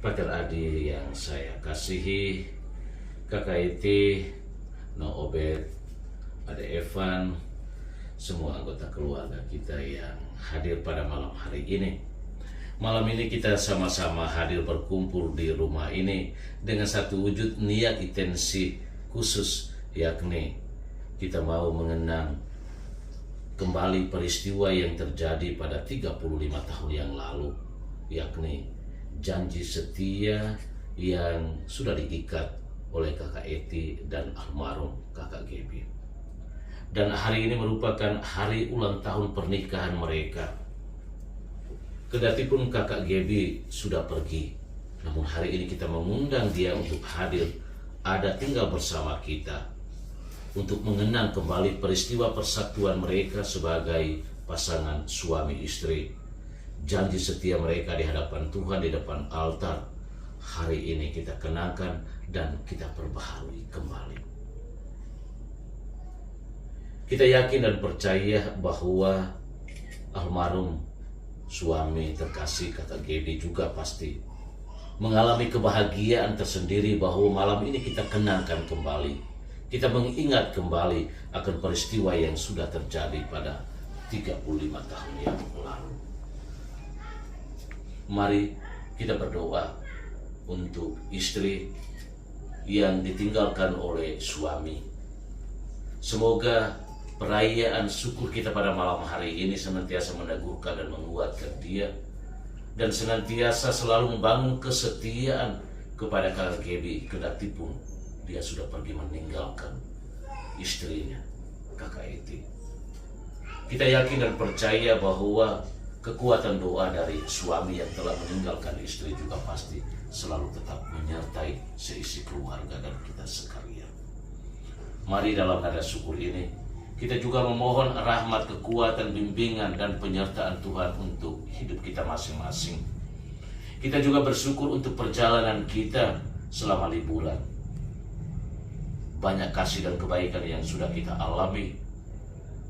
Pater Adi yang saya kasihi, Kakak Eti, No Obed, Ade Evan, semua anggota keluarga kita yang hadir pada malam hari ini. Malam ini kita sama-sama hadir berkumpul di rumah ini dengan satu wujud niat intensi khusus, yakni kita mau mengenang kembali peristiwa yang terjadi pada 35 tahun yang lalu, yakni janji setia yang sudah diikat oleh Kakak Eti dan almarhum Kakak Gebi. Dan hari ini merupakan hari ulang tahun pernikahan mereka. Kedatipun Kakak Gebi sudah pergi, namun hari ini kita mengundang dia untuk hadir, ada tinggal bersama kita, untuk mengenang kembali peristiwa persatuan mereka sebagai pasangan suami istri. Janji setia mereka di hadapan Tuhan di depan altar, hari ini kita kenangkan dan kita perbaharui kembali. Kita yakin dan percaya bahwa almarhum suami terkasih Kakak Gebi juga pasti mengalami kebahagiaan tersendiri bahwa malam ini kita kenangkan kembali. Kita mengingat kembali akan peristiwa yang sudah terjadi pada 35 tahun yang lalu. Mari kita berdoa untuk istri yang ditinggalkan oleh suami. Semoga perayaan syukur kita pada malam hari ini senantiasa meneguhkan dan menguatkan dia, dan senantiasa selalu membangun kesetiaan kepada Kakak Gebi kedatipun dia sudah pergi meninggalkan istrinya, Kakak Eti. Kita yakin dan percaya bahwa kekuatan doa dari suami yang telah meninggalkan istri juga pasti selalu tetap menyertai seisi keluarga dan kita sekalian. Mari dalam nada syukur ini kita juga memohon rahmat, kekuatan, bimbingan, dan penyertaan Tuhan untuk hidup kita masing-masing. Kita juga bersyukur untuk perjalanan kita selama liburan. Banyak kasih dan kebaikan yang sudah kita alami.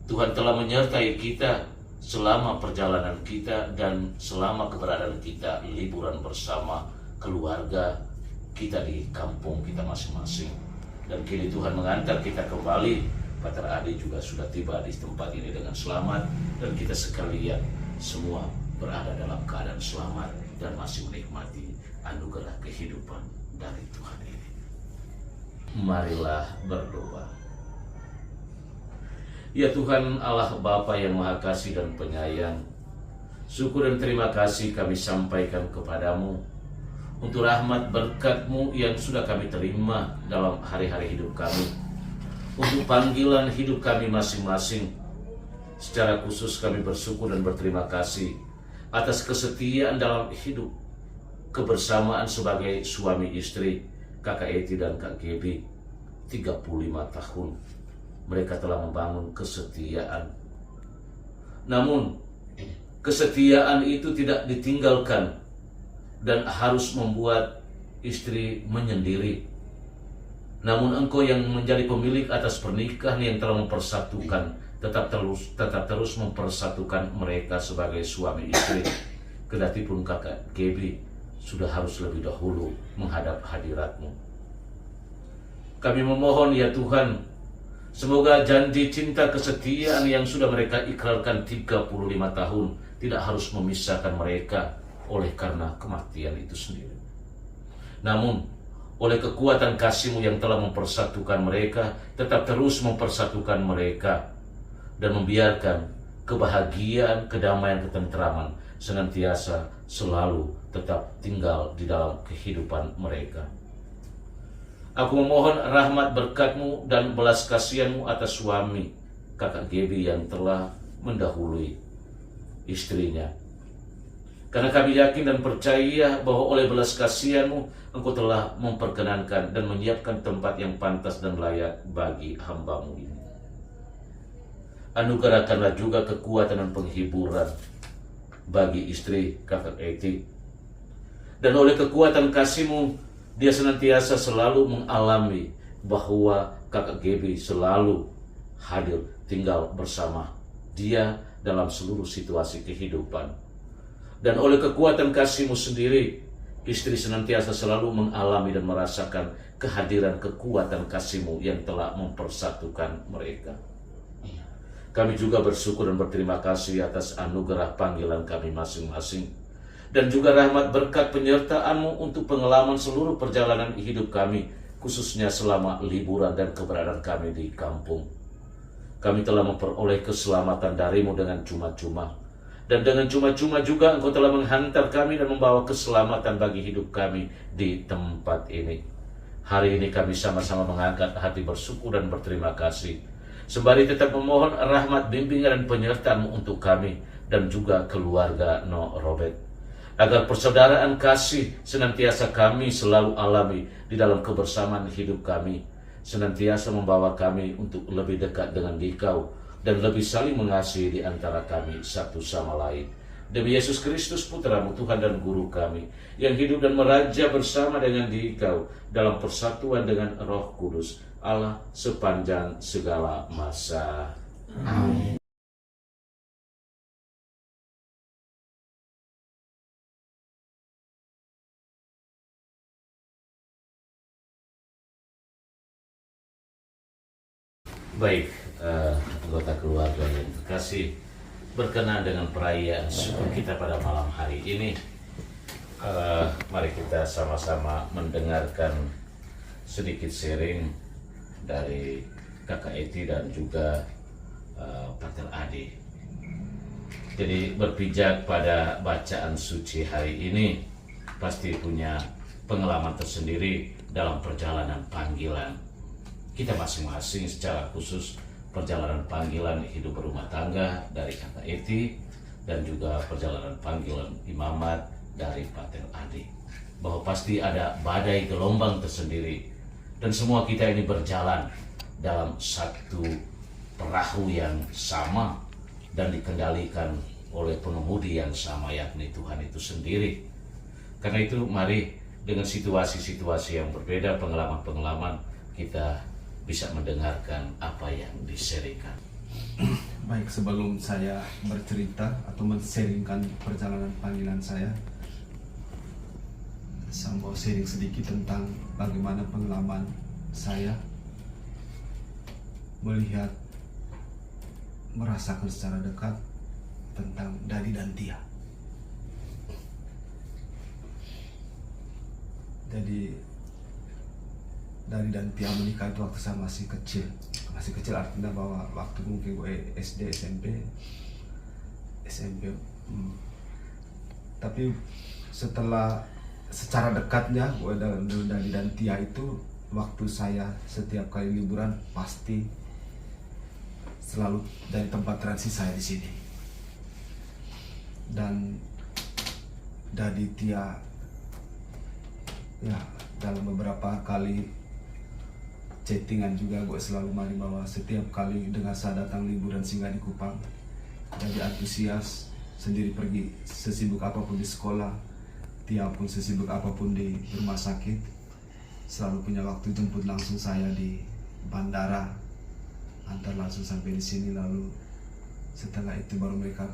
Tuhan telah menyertai kita selama perjalanan kita dan selama keberadaan kita liburan bersama keluarga kita di kampung kita masing-masing. Dan kini Tuhan mengantar kita kembali. Pater Adi juga sudah tiba di tempat ini dengan selamat, dan kita sekalian semua berada dalam keadaan selamat dan masih menikmati anugerah kehidupan dari Tuhan ini. Marilah berdoa. Ya Tuhan Allah Bapa yang Maha Kasih dan Penyayang, syukur dan terima kasih kami sampaikan kepadamu untuk rahmat berkat-Mu yang sudah kami terima dalam hari-hari hidup kami, untuk panggilan hidup kami masing-masing. Secara khusus kami bersyukur dan berterima kasih atas kesetiaan dalam hidup kebersamaan sebagai suami istri Kakak Eti dan Kak Gebi. 35 tahun mereka telah membangun kesetiaan. Namun kesetiaan itu tidak ditinggalkan dan harus membuat istri menyendiri. Namun Engkau yang menjadi pemilik atas pernikahan yang telah mempersatukan, tetap terus mempersatukan mereka sebagai suami istri. Kedatipun Kakak Gebi sudah harus lebih dahulu menghadap hadirat-Mu. Kami memohon ya Tuhan, semoga janji cinta kesetiaan yang sudah mereka ikrarkan 35 tahun tidak harus memisahkan mereka oleh karena kematian itu sendiri. Namun oleh kekuatan kasih-Mu yang telah mempersatukan mereka, tetap terus mempersatukan mereka dan membiarkan kebahagiaan, kedamaian, ketentraman senantiasa selalu tetap tinggal di dalam kehidupan mereka. Aku memohon rahmat berkat-Mu dan belas kasihan-Mu atas suami Kakak Gebi yang telah mendahului istrinya. Karena kami yakin dan percaya bahwa oleh belas kasihan-Mu Engkau telah memperkenankan dan menyiapkan tempat yang pantas dan layak bagi hamba-Mu ini. Anugerahkanlah juga kekuatan dan penghiburan bagi istri Kakak Eti. Dan oleh kekuatan kasih-Mu, dia senantiasa selalu mengalami bahwa Kakak Gebi selalu hadir tinggal bersama dia dalam seluruh situasi kehidupan. Dan oleh kekuatan kasih-Mu sendiri, Istri senantiasa selalu mengalami dan merasakan kehadiran kekuatan kasih-Mu yang telah mempersatukan mereka. Kami juga bersyukur dan berterima kasih atas anugerah panggilan kami masing-masing, dan juga rahmat berkat penyertaan-Mu untuk pengalaman seluruh perjalanan hidup kami, khususnya selama liburan dan keberadaan kami di kampung. Kami telah memperoleh keselamatan dari-Mu dengan cuma-cuma. Dan dengan cuma-cuma juga Engkau telah menghantar kami dan membawa keselamatan bagi hidup kami di tempat ini. Hari ini kami sama-sama mengangkat hati bersyukur dan berterima kasih, sembari tetap memohon rahmat, bimbingan, dan penyertaan-Mu untuk kami dan juga keluarga No Robert, agar persaudaraan kasih senantiasa kami selalu alami di dalam kebersamaan hidup kami, senantiasa membawa kami untuk lebih dekat dengan Dikau dan lebih saling mengasihi di antara kami satu sama lain. Demi Yesus Kristus, Putra-Mu, Tuhan dan Guru kami, yang hidup dan meraja bersama dengan Dikau dalam persatuan dengan Roh Kudus, Allah sepanjang segala masa. Amin. Baik, anggota keluarga yang terkasih, berkenan dengan perayaan syukur kita pada malam hari ini. Mari kita sama-sama mendengarkan sedikit sharing dari Kakak Eti dan juga Pater Adi. Jadi berpijak pada bacaan suci hari ini, pasti punya pengalaman tersendiri dalam perjalanan panggilan kita masing-masing, secara khusus perjalanan panggilan hidup berumah tangga dari Kakak Eti dan juga perjalanan panggilan imamat dari Pater Adi. Bahwa pasti ada badai gelombang tersendiri dan semua kita ini berjalan dalam satu perahu yang sama dan dikendalikan oleh pengemudi yang sama, yakni Tuhan itu sendiri. Karena itu mari dengan situasi-situasi yang berbeda, pengalaman-pengalaman, kita bisa mendengarkan apa yang diserikan. Baik, sebelum saya bercerita atau men-sharingkan perjalanan panggilan saya mau sharing sedikit tentang bagaimana pengalaman saya melihat, merasakan secara dekat tentang Dadi dan Tia. Jadi Dadi dan Tia menikah itu waktu saya masih kecil. Masih kecil artinya bahwa waktu mungkin gue SD, SMP. Tapi setelah secara dekatnya gue dan Dadi dan Tia itu, waktu saya setiap kali liburan pasti selalu dari tempat transit saya di sini. Dan Dadi Tia ya dalam beberapa kali chattingan juga gue selalu mari bahwa setiap kali dengan saya datang liburan singgah di Kupang, jadi antusias sendiri pergi sesibuk apapun di sekolah, Tia pun sesibuk apapun di rumah sakit, selalu punya waktu jemput langsung saya di bandara, antar langsung sampai di sini, lalu setelah itu baru mereka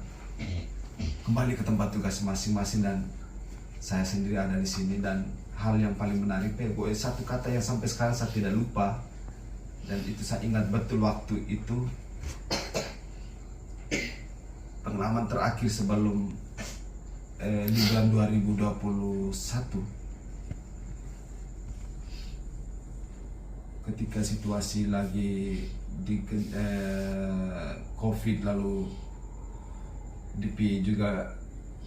kembali ke tempat tugas masing-masing dan saya sendiri ada di sini. Dan hal yang paling menarik, gue satu kata yang sampai sekarang saya tidak lupa, dan itu saya ingat betul waktu itu pengalaman terakhir sebelum liburan 2021, ketika situasi lagi di COVID, lalu DP juga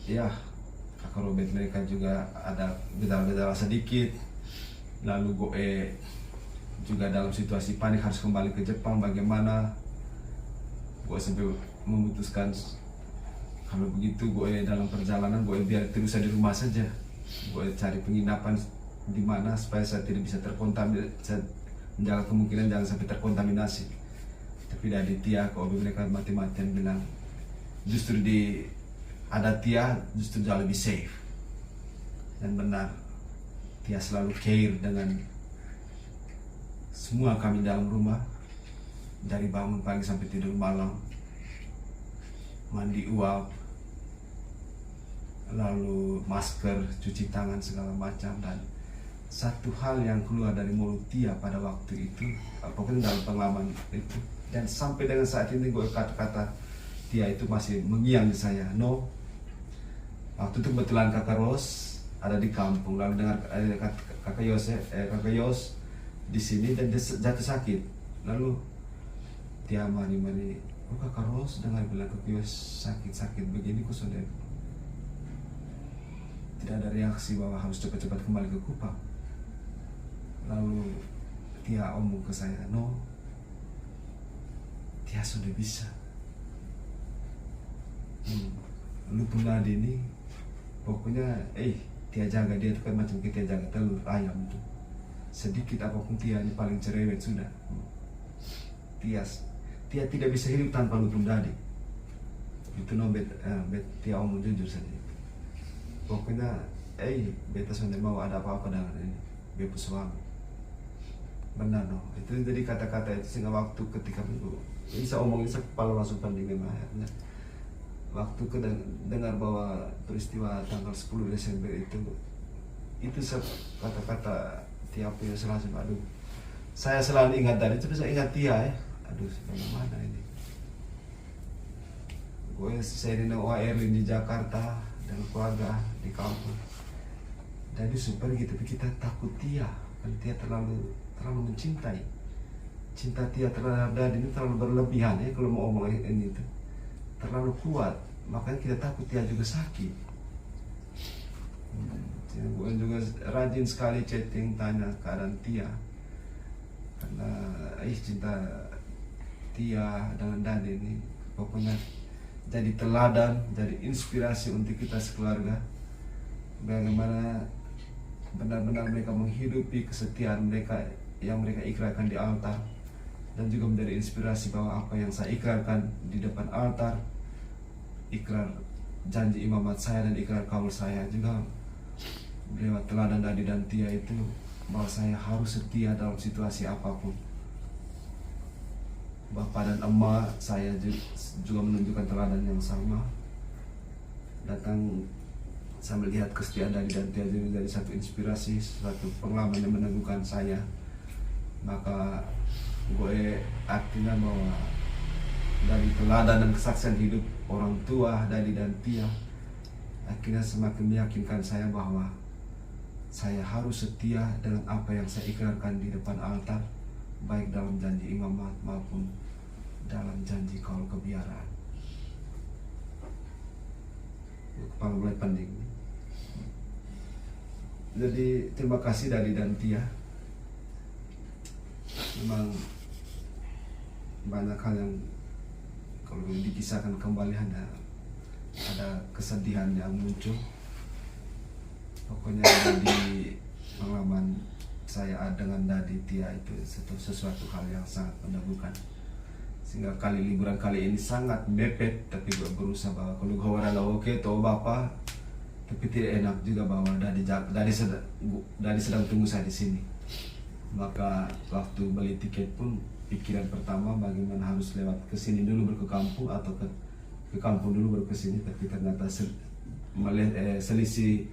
ya Kakak Robert mereka juga ada gejala-gejala sedikit, lalu gue juga dalam situasi panik harus kembali ke Jepang. Bagaimana gue sampai memutuskan kalau begitu gue dalam perjalanan gue biar terus di rumah saja, gue cari penginapan di mana supaya saya tidak bisa terkontaminasi, menjaga kemungkinan jangan sampai terkontaminasi. Tapi dari Tia kalau mereka mati-matian bilang justru di ada Tia justru jauh lebih safe. Dan benar, Tia selalu care dengan semua kami dalam rumah, dari bangun pagi sampai tidur malam, mandi uap, lalu masker, cuci tangan segala macam. Dan satu hal yang keluar dari mulut Tia pada waktu itu, pokoknya dalam pengalaman itu, dan sampai dengan saat ini gue kata-kata Tia itu masih mengiang di saya. No, waktu itu kebetulan kakak Ros ada di kampung, lalu dengar kakak Yos di sini dan dia jatuh sakit. Lalu Tia mani, oh kakak Ros dengar bilang kakak Yos sakit begini kok sudah. Tidak ada reaksi bahwa harus cepat-cepat kembali ke Kupang. Lalu Tia omong ke saya, no, Tia sudah bisa. Lu pun ada ini, pokoknya Tia jaga dia itu kan macam kita jaga telur ayam tuh. Sedikit apapun Tia ini paling cerewet sudah. Tia tidak bisa hidup tanpa lu pun dadi. Itu no bet Tia omong jujur saja. Pokoknya beta sudah mau ada apa-apa dengan ini bepu suami. Benar no, itu jadi kata-kata itu sehingga waktu ketika bisa omong ini kepala langsung panding memang. Waktu dengar bahwa peristiwa tanggal 10 Desember itu kata-kata Tia punya selalu aduh, saya selalu ingat dari itu, saya ingat Tia ya. Aduh, bagaimana ini? Gue sering OAR di Jakarta dan keluarga di kampung. Jadi super gitu, tapi kita takut Tia, kan Tia terlalu mencintai. Cinta Tia terhadap Dadi ini terlalu berlebihan ya, kalau mau omong ini itu terlalu kuat, makanya kita takut Tia juga sakit. Gue juga rajin sekali chatting tanya keadaan Tia, karena cinta Tia dengan Dadi ini pokoknya jadi teladan, jadi inspirasi untuk kita sekeluarga. Bagaimana benar-benar mereka menghidupi kesetiaan mereka yang mereka ikrarkan di altar, dan juga menjadi inspirasi bahwa apa yang saya ikrarkan di depan altar, ikrar janji imamat saya dan ikrar kaul saya juga lewat teladan Dadi dan Tia itu, bahwa saya harus setia dalam situasi apapun. Bapak dan emak saya juga menunjukkan teladan yang sama. Datang saya melihat kesetiaan Dadi dan Tia juga menjadi satu inspirasi, satu pengalaman yang meneguhkan saya. Maka gue artinya bahwa dari teladan dan kesaksian hidup orang tua Dadi dan Tia, akhirnya semakin meyakinkan saya bahwa saya harus setia dengan apa yang saya ikrarkan di depan altar, baik dalam janji imamat maupun dalam janji kaul kebiaraan. Kepala mulai pending. Jadi terima kasih Dadi dan Tia. Memang banyak hal yang kalau dikisahkan kembali ada kesedihan yang muncul. Pokoknya di pengalaman saya dengan Dadi Tia itu sesuatu hal yang sangat meneguhkan. Sehingga liburan kali ini sangat mepet, tapi gue berusaha bahwa kalau gue warna oke toh bapak, tapi tidak enak juga bahwa Dadi sedang tunggu saya di sini. Maka waktu beli tiket pun pikiran pertama bagaimana harus lewat ke sini dulu baru ke kampung, atau ke kampung dulu baru ke sini. Tapi ternyata selisih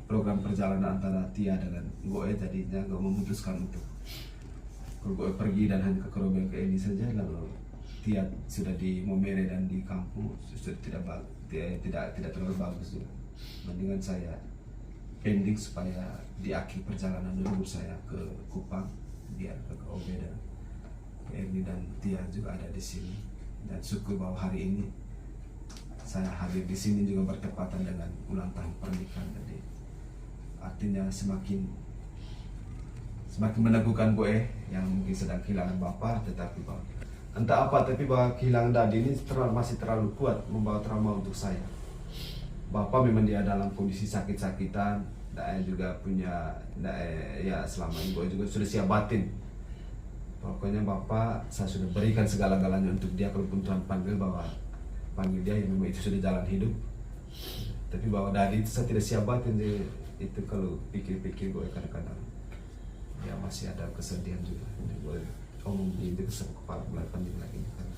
program perjalanan antara Tia dengan gue, jadinya gue memutuskan untuk kalau gue pergi dan hanya ke Kerobel ke ini saja, lalu Tia sudah di Momere dan di kampung sudah tidak terlalu bagus juga. Mendingan saya pending supaya di akhir perjalanan dulu saya ke Kupang, biar ke Obe dan Erni dan Tia juga ada di sini. Dan syukur bahwa hari ini saya hadir di sini juga bertepatan dengan ulang tahun pernikahan. Jadi artinya semakin meneguhkan gue yang mungkin sedang kehilangan bapak, tetapi bahwa entah apa, tapi bahwa kehilangan Dadi ini masih terlalu kuat membawa trauma untuk saya. Bapak memang dia dalam kondisi sakit-sakitan, juga punya ya selama ini gue juga sudah siap batin. Pokoknya bapak saya sudah berikan segala-galanya untuk dia, kalaupun Tuhan panggil dia yang memang itu sudah jalan hidup. Tapi bahwa Dadi itu saya tidak siap batin, jadi itu kalau pikir-pikir gue kadang-kadang ya masih ada kesedihan juga. Jadi gue omong itu sama kepala mulai pending lagi, karena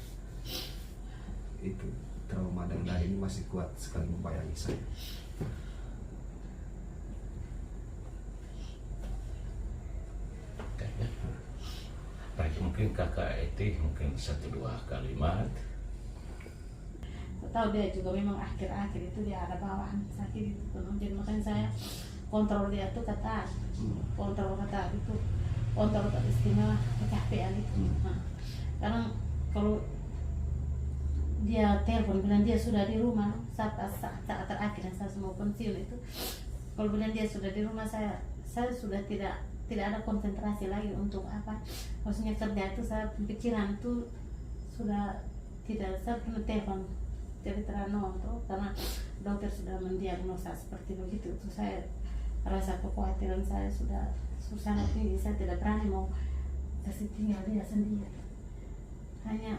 itu trauma dan Dadi ini masih kuat sekali membayangi saya. ya. Baik, mungkin kakak Eti mungkin 1-2 kalimat. Tahu dia juga memang akhir-akhir itu dia ada bawaan sakit itu, jadi makanya saya kontrol dia tuh kata itu kontrol istimewa kecapean itu. Nah, karena kalau dia telepon bilang dia sudah di rumah saat terakhir yang saya mau pensiun itu, kalau bilang dia sudah di rumah saya sudah tidak ada konsentrasi lagi untuk apa, maksudnya kerja itu saya pikiran itu sudah tidak, saya kena telepon jadi terano karena dokter sudah mendiagnosa seperti begitu. Itu saya rasa kekhawatiran saya sudah sangat tinggi, saya tidak berani mau kasih tinggal dia sendiri. Hanya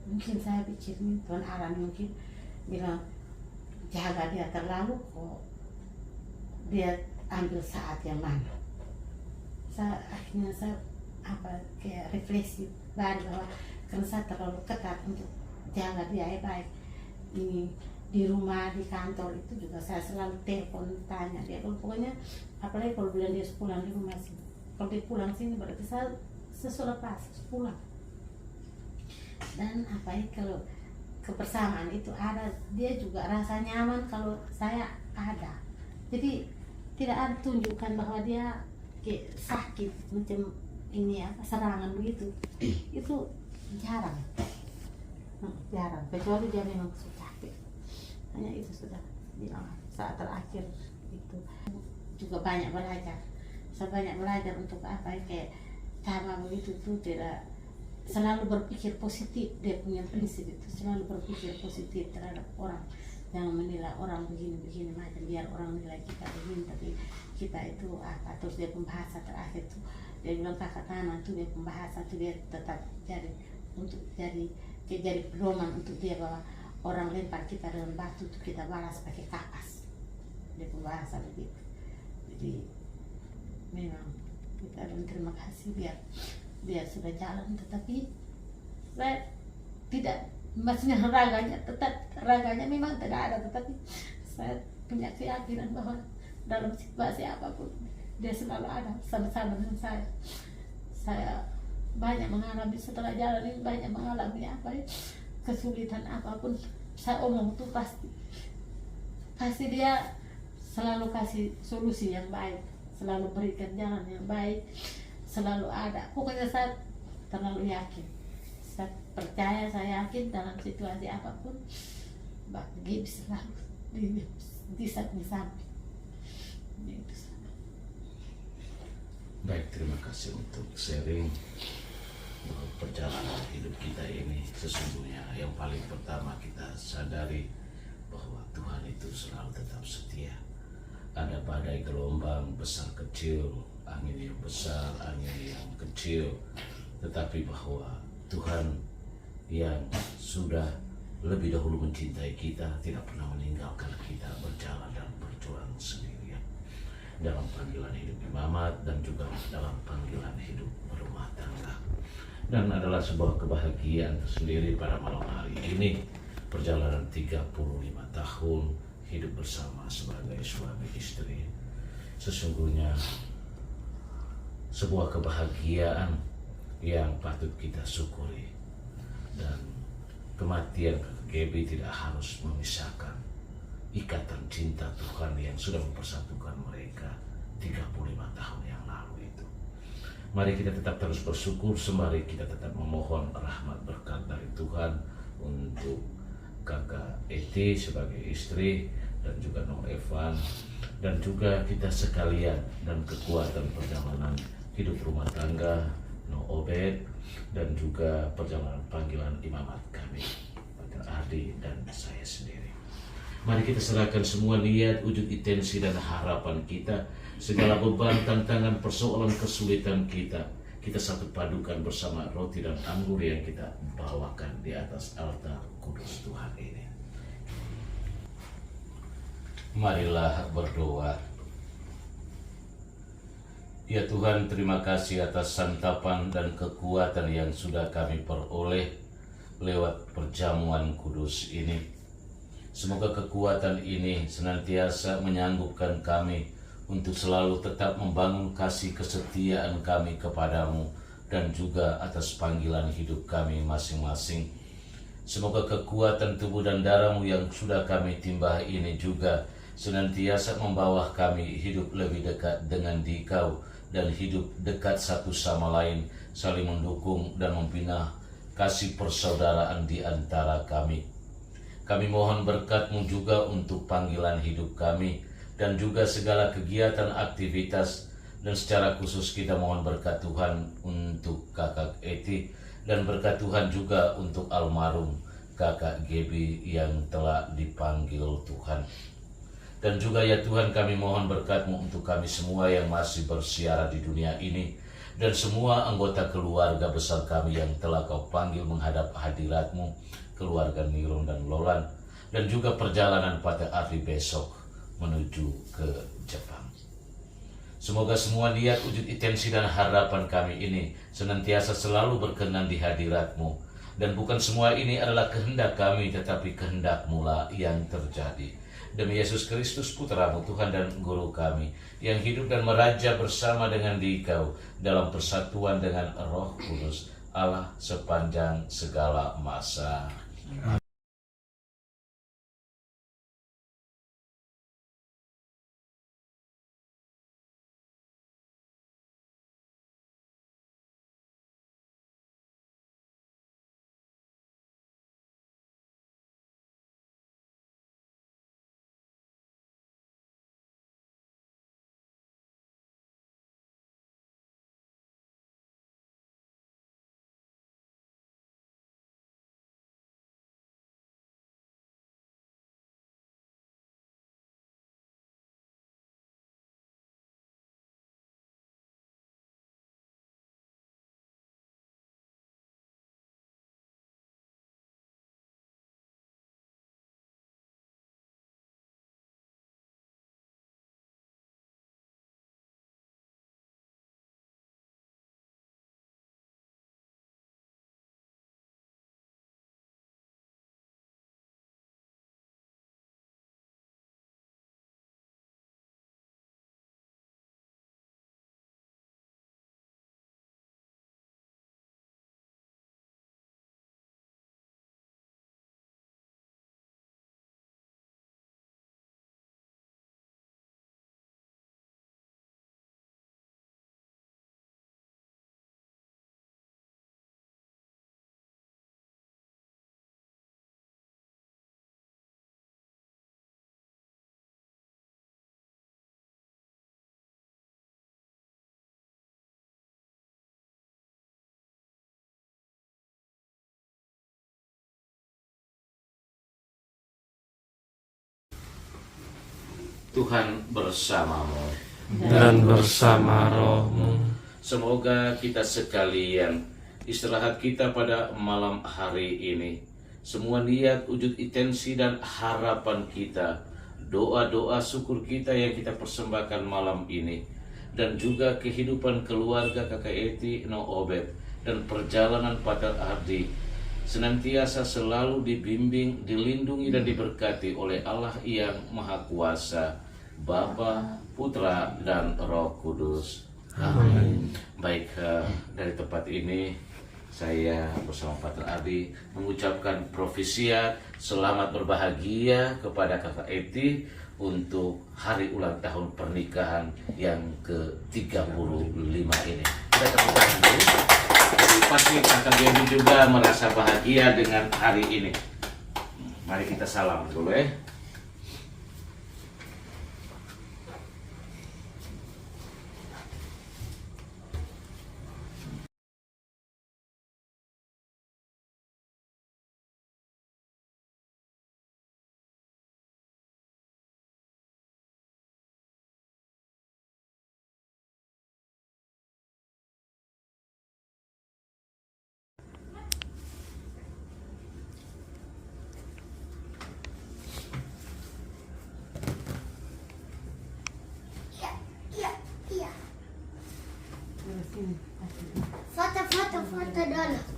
mungkin saya pikir Tuhan Allah mungkin bilang jaga dia terlalu kok dia ambil saat yang mana. Akhirnya saya kayak refleksi bahwa karena saya terlalu ketat untuk jaga dia baik. Ini di rumah, di kantor itu juga saya selalu telepon tanya dia, pokoknya apalagi kalau bilang dia pulang di rumah sini, kalau dia pulang sini berarti saya sudah pas pulang. Dan kalau kebersamaan itu ada, dia juga rasa nyaman kalau saya ada, jadi tidak ada tunjukkan bahwa dia kayak sakit macam ini serangan begitu, itu jarang, kecuali dia memang sudah capek. Hanya itu sudah bilang saat terakhir itu juga banyak belajar. Saya banyak belajar untuk kayak cara begitu tuh tidak selalu berpikir positif. Dia punya prinsip itu selalu berpikir positif terhadap orang, jangan menilai orang begini macam, biar orang nilai kita begini tapi kita itu terus dia pembahasan terakhir tuh dia bilang kakak tanah tuh dia pembahasan tuh dia tetap jadi untuk jadi pedoman untuk dia bahwa orang lempar kita dengan batu itu kita balas pakai kapas. Dia pembahasan begitu. Jadi memang kita terima kasih dia sudah jalan, tetapi saya tidak, maksudnya raganya memang tidak ada, tetapi saya punya keyakinan bahwa dalam situasi apapun dia selalu ada sama-sama dengan saya. Saya banyak mengalami setelah jalan ini, banyak mengalami kesulitan apapun, saya omong tuh pasti dia selalu kasih solusi yang baik, selalu berikan jalan yang baik, selalu ada. Pokoknya saya terlalu yakin, saya percaya, saya yakin dalam situasi apapun bagi selalu di samping. Baik, terima kasih untuk sharing perjalanan hidup kita ini. Sesungguhnya yang paling pertama kita sadari bahwa Tuhan itu selalu tetap setia. Ada badai gelombang besar kecil, angin yang besar, angin yang kecil, tetapi bahwa Tuhan yang sudah lebih dahulu mencintai kita tidak pernah meninggalkan kita berjalan dan berjuang sendirian dalam panggilan hidup imamat dan juga dalam panggilan hidup berumah tangga. Dan adalah sebuah kebahagiaan tersendiri pada malam hari ini, perjalanan 35 tahun hidup bersama sebagai suami istri. Sesungguhnya sebuah kebahagiaan yang patut kita syukuri, dan kematian Gaby tidak harus memisahkan ikatan cinta Tuhan yang sudah mempersatukan mereka 35 tahun yang lalu itu. Mari kita tetap terus bersyukur, sembari kita tetap memohon rahmat berkat dari Tuhan untuk kakak Eti sebagai istri, dan juga Nong Evan, dan juga kita sekalian, dan kekuatan perjalanan hidup rumah tangga Nong Obed, dan juga perjalanan panggilan imamat kami, Pater Ardi dan saya sendiri. Mari kita serahkan semua niat, wujud intensi dan harapan kita, segala beban, tantangan, persoalan, kesulitan kita satu padukan bersama roti dan anggur yang kita bawakan di atas altar kudus Tuhan ini. Marilah berdoa. Ya Tuhan, terima kasih atas santapan dan kekuatan yang sudah kami peroleh lewat perjamuan kudus ini. Semoga kekuatan ini senantiasa menyanggupkan kami untuk selalu tetap membangun kasih kesetiaan kami kepadamu dan juga atas panggilan hidup kami masing-masing. Semoga kekuatan tubuh dan darah-Mu yang sudah kami timbah ini juga senantiasa membawa kami hidup lebih dekat dengan Dikau dan hidup dekat satu sama lain, saling mendukung dan membina kasih persaudaraan di antara kami. Kami mohon berkat-Mu juga untuk panggilan hidup kami dan juga segala kegiatan aktivitas, dan secara khusus kita mohon berkat Tuhan untuk Kakak Eti, dan berkat Tuhan juga untuk almarhum Kakak Gebi yang telah dipanggil Tuhan. Dan juga ya Tuhan, kami mohon berkat-Mu untuk kami semua yang masih bersiara di dunia ini, dan semua anggota keluarga besar kami yang telah Kau panggil menghadap hadirat-Mu, keluarga Nirung dan Lolan, dan juga perjalanan pada hari besok menuju ke Jepang. Semoga semua niat, wujud, intensi, dan harapan kami ini senantiasa selalu berkenan di hadirat-Mu. Dan bukan semua ini adalah kehendak kami, tetapi kehendak-Mu lah yang terjadi. Demi Yesus Kristus, Putra-Mu, Tuhan dan Guru kami, yang hidup dan meraja bersama dengan Dikau dalam persatuan dengan Roh Kudus, Allah sepanjang segala masa. Tuhan bersamamu dan bersama rohmu. Semoga kita sekalian, istirahat kita pada malam hari ini, semua niat, wujud, intensi, dan harapan kita, doa-doa syukur kita yang kita persembahkan malam ini, dan juga kehidupan keluarga Kakak Eti No Obed dan perjalanan Pater Ardi, senantiasa selalu dibimbing, dilindungi, dan diberkati oleh Allah yang Maha Kuasa, Bapa, Putra, dan Roh Kudus. Amin. Baik, dari tempat ini saya bersama Pater Ardi mengucapkan profisiat selamat berbahagia kepada Kakak Eti untuk hari ulang tahun pernikahan yang ke-35 ini. Kita tepuk tangan dulu. Jadi pasti Kakak Gebi juga merasa bahagia dengan hari ini. Mari kita salam dulu ya. Foto dulu.